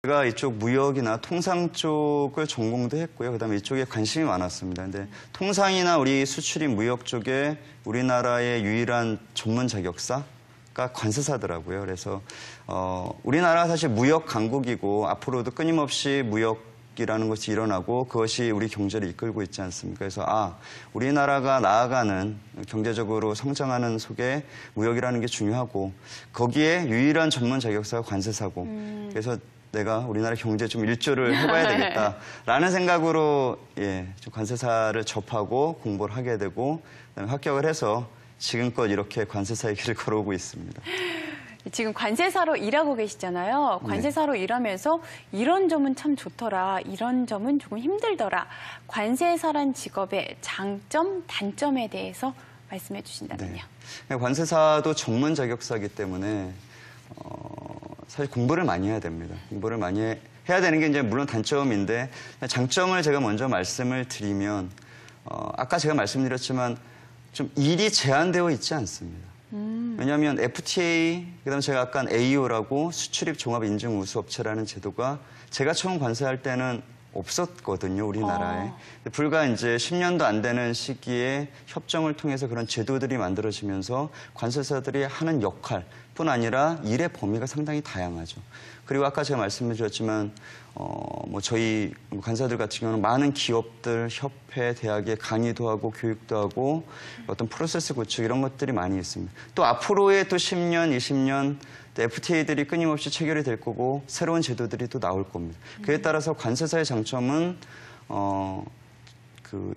제가 이쪽 무역이나 통상 쪽을 전공도 했고요. 그다음에 이쪽에 관심이 많았습니다. 근데 통상이나 우리 수출입 무역 쪽에 우리나라의 유일한 전문 자격사가 관세사더라고요. 그래서 우리나라가 사실 무역 강국이고 앞으로도 끊임없이 무역이라는 것이 일어나고 그것이 우리 경제를 이끌고 있지 않습니까? 그래서 우리나라가 나아가는 경제적으로 성장하는 속에 무역이라는 게 중요하고 거기에 유일한 전문 자격사가 관세사고 그래서 내가 우리나라 경제에 좀 일조를 해봐야 되겠다라는 생각으로 좀 관세사를 접하고 공부를 하게 되고 그다음에 합격을 해서 지금껏 이렇게 관세사의 길을 걸어오고 있습니다. 지금 관세사로 일하고 계시잖아요. 관세사로 일하면서 이런 점은 참 좋더라, 이런 점은 조금 힘들더라. 관세사란 직업의 장점, 단점에 대해서 말씀해 주신다면요. 네. 관세사도 전문 자격사이기 때문에 사실 공부를 많이 해야 됩니다. 공부를 많이 해야 되는 게 이제 물론 단점인데 장점을 제가 먼저 말씀을 드리면 아까 제가 말씀드렸지만 좀 일이 제한되어 있지 않습니다. 왜냐하면 FTA, 그다음에 제가 아까 AO라고 수출입 종합 인증 우수업체라는 제도가 제가 처음 관세할 때는 없었거든요, 우리나라에. 불과 이제 10년도 안 되는 시기에 협정을 통해서 그런 제도들이 만들어지면서 관세사들이 하는 역할뿐 아니라 일의 범위가 상당히 다양하죠. 그리고 아까 제가 말씀드렸지만 저희 관사들 같은 경우는 많은 기업들, 협회, 대학에 강의도 하고 교육도 하고 어떤 프로세스 구축 이런 것들이 많이 있습니다. 또 앞으로의 또 10년, 20년 FTA들이 끊임없이 체결이 될 거고 새로운 제도들이 또 나올 겁니다. 그에 따라서 관세사의 장점은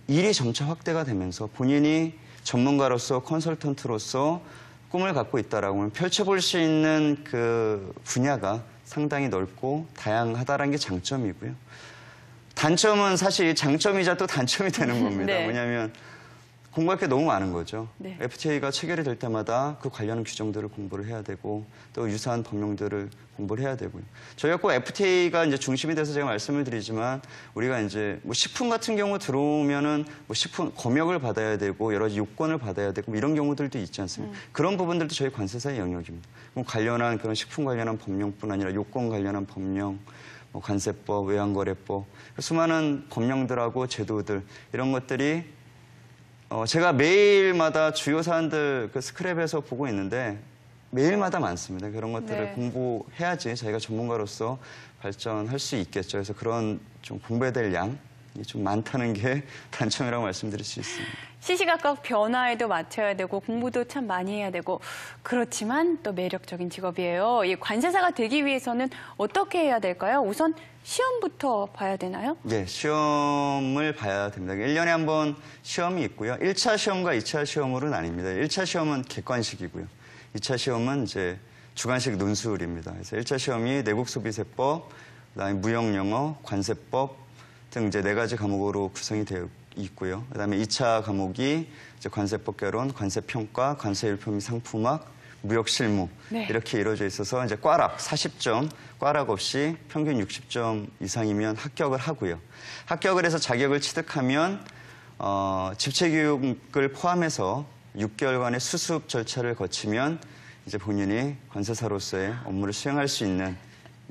일이 점차 확대가 되면서 본인이 전문가로서 컨설턴트로서 꿈을 갖고 있다라고 하면 펼쳐볼 수 있는 그 분야가 상당히 넓고 다양하다는 게 장점이고요. 단점은 사실 장점이자 또 단점이 되는 겁니다. 네. 왜냐하면 공부할 게 너무 많은 거죠. 네. FTA가 체결이 될 때마다 그 관련 규정들을 공부를 해야 되고 또 유사한 법령들을 공부를 해야 되고요. 저희가 꼭 FTA가 이제 중심이 돼서 제가 말씀을 드리지만 우리가 이제 식품 같은 경우 들어오면은 식품 검역을 받아야 되고 여러 가지 요건을 받아야 되고 이런 경우들도 있지 않습니까? 그런 부분들도 저희 관세사의 영역입니다. 관련한 그런 식품 관련한 법령뿐 아니라 요건 관련한 법령, 관세법, 외환거래법, 수많은 법령들하고 제도들 이런 것들이 제가 매일마다 주요 사안들 스크랩에서 보고 있는데 매일마다 많습니다. 그런 것들을 공부해야지 저희가 전문가로서 발전할 수 있겠죠. 그래서 그런 좀 공부해야 될 양이 좀 많다는 게 단점이라고 말씀드릴 수 있습니다. 시시각각 변화에도 맞춰야 되고 공부도 참 많이 해야 되고 그렇지만 또 매력적인 직업이에요. 이 관세사가 되기 위해서는 어떻게 해야 될까요? 우선 시험부터 봐야 되나요? 네, 시험을 봐야 됩니다. 1년에 한 번 시험이 있고요. 1차 시험과 2차 시험으로 나뉩니다. 1차 시험은 객관식이고요. 2차 시험은 이제 주관식 논술입니다. 그래서 1차 시험이 내국소비세법, 그다음에 무역영어, 관세법 등 이제 4가지 과목으로 구성이 되어 있고요. 그다음에 2차 과목이 이제 관세법 개론, 관세평가, 관세율표 및 상품학, 무역실무 이렇게 이루어져 있어서 이제 꽈락 40점, 꽈락 없이 평균 60점 이상이면 합격을 하고요. 합격을 해서 자격을 취득하면 집체교육을 포함해서 6개월간의 수습 절차를 거치면 이제 본인이 관세사로서의 업무를 수행할 수 있는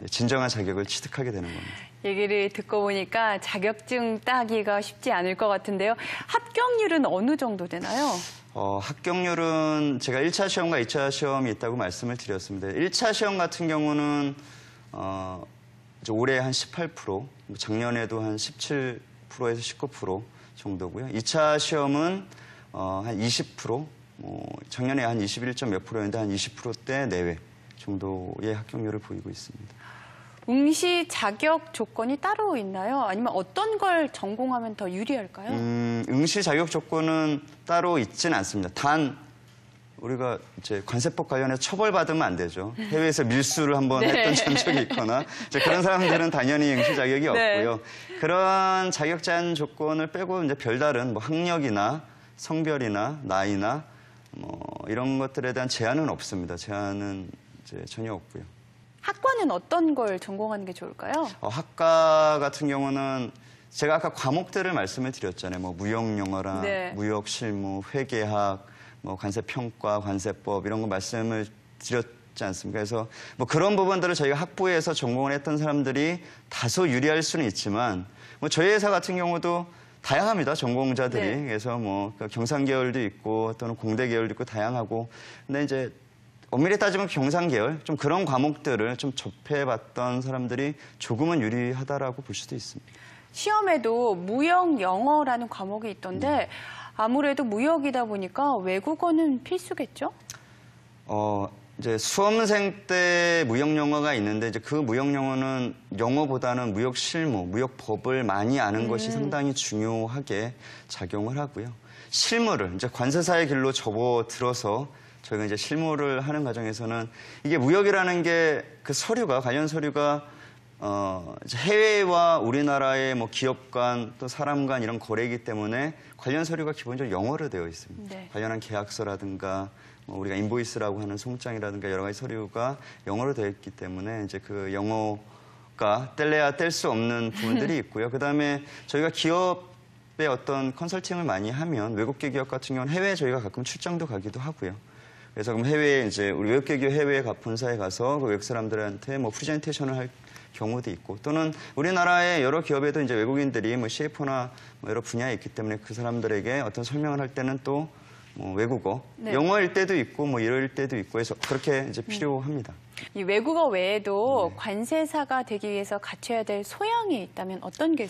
진정한 자격을 취득하게 되는 겁니다. 얘기를 듣고 보니까 자격증 따기가 쉽지 않을 것 같은데요. 합격률은 어느 정도 되나요? 합격률은 제가 1차 시험과 2차 시험이 있다고 말씀을 드렸습니다. 1차 시험 같은 경우는 이제 올해 한 18%, 작년에도 한 17%에서 19% 정도고요. 2차 시험은 한 20%, 작년에 한 21점 몇 %였는데 한 20%대 내외 정도의 합격률을 보이고 있습니다. 응시 자격 조건이 따로 있나요? 아니면 어떤 걸 전공하면 더 유리할까요? 응시 자격 조건은 따로 있지는 않습니다. 단 우리가 이제 관세법 관련해서 처벌받으면 안 되죠. 해외에서 밀수를 한번 했던 전적이 있거나 이제 그런 사람들은 당연히 응시 자격이 없고요. 그런 자격 제한 조건을 빼고 이제 별다른 학력이나 성별이나 나이나 이런 것들에 대한 제한은 없습니다. 제한은 이제 전혀 없고요. 학과는 어떤 걸 전공하는 게 좋을까요? 학과 같은 경우는 제가 아까 과목들을 말씀을 드렸잖아요. 무역영어랑 무역실무, 회계학, 관세평가, 관세법 이런 거 말씀을 쉽지 않습니다. 그래서 뭐 그런 부분들을 저희가 학부에서 전공을 했던 사람들이 다소 유리할 수는 있지만 뭐 저희 회사 같은 경우도 다양합니다. 전공자들이. 네. 그래서 뭐 경상 계열도 있고 또는 공대 계열도 있고 다양하고. 근데 이제 엄밀히 따지면 경상 계열 좀 그런 과목들을 좀 접해봤던 사람들이 조금은 유리하다라고 볼 수도 있습니다. 시험에도 무역 영어라는 과목이 있던데 아무래도 무역이다 보니까 외국어는 필수겠죠? 이제 수험생 때 무역 영어가 있는데 이제 그 무역 영어는 영어보다는 무역 실무, 무역 법을 많이 아는 것이 상당히 중요하게 작용을 하고요. 실무를 이제 관세사의 길로 접어들어서 저희가 이제 실무를 하는 과정에서는 이게 무역이라는 게 그 서류가 관련 서류가 이제 해외와 우리나라의 뭐 기업 간 또 사람 간 이런 거래이기 때문에 관련 서류가 기본적으로 영어로 되어 있습니다. 네. 관련한 계약서라든가 뭐 우리가 인보이스라고 하는 송장이라든가 여러 가지 서류가 영어로 되어 있기 때문에 이제 그 영어가 뗄래야 뗄 수 없는 부분들이 있고요. 그다음에 저희가 기업의 어떤 컨설팅을 많이 하면 외국계 기업 같은 경우는 해외에 저희가 가끔 출장도 가기도 하고요. 그래서 그럼 해외에 이제 우리 외국계 기업 해외 본사에 가서 그 외국 사람들한테 뭐 프레젠테이션을 할 경우도 있고 또는 우리나라의 여러 기업에도 이제 외국인들이 뭐 CFO나 뭐 여러 분야에 있기 때문에 그 사람들에게 어떤 설명을 할 때는 또 뭐 외국어, 네. 영어일 때도 있고 뭐 이럴 때도 있고 해서 그렇게 이제 필요합니다. 이 외국어 외에도 관세사가 되기 위해서 갖춰야 될 소양이 있다면 어떤 게